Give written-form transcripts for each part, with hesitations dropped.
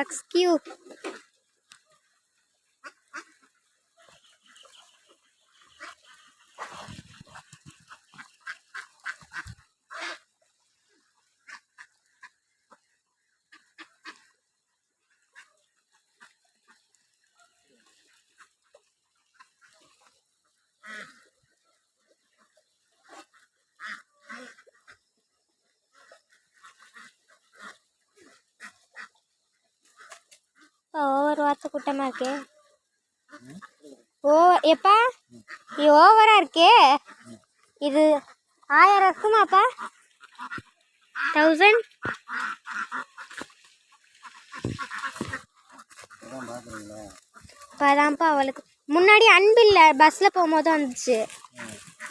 Tux Q. Over வாட்ச கூட்டமா இருக்கே. எப்பா இது ஓவரா இருக்கே. இது 1000 இருக்குமாப்பா? 1000 இப்பதான்ப்பா அவளுக்கு. முன்னாடி அன்பில்ல பஸ்ல போகும்போது வந்துச்சு.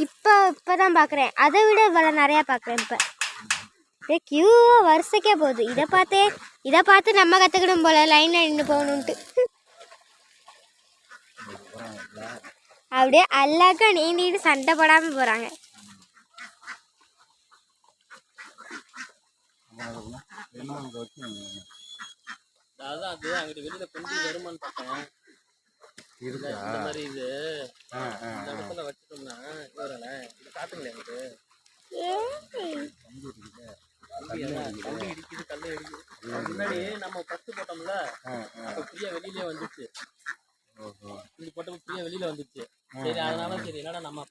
இப்பதான் பாக்குறேன். அதை விட இவ்வளோ நிறையா பாக்குறேன். இப்போ கியூவா வருஷக்கே போகுது. இதை பார்த்து நம்ம கற்றுக்கணும் போல லைனில் நின்று போகணுன்ட்டு. அப்படியே அல்லாக்கா நீந்திட்டு சண்டை போடாமல் போகிறாங்க. முன்னாடி நம்ம பத்து போட்டோம்ல, ஃப்ரீயா வெளியிலே வந்துச்சு. இது போட்டப்ப ஃப்ரீயா வெளியில வந்துச்சு. சரி அதனால சரி என்னடா நம்ம